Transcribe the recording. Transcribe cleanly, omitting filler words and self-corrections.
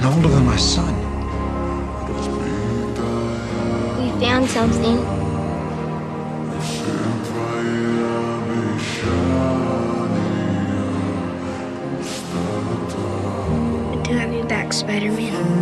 No older than my son. We found something. Good to have you back, Spider-Man.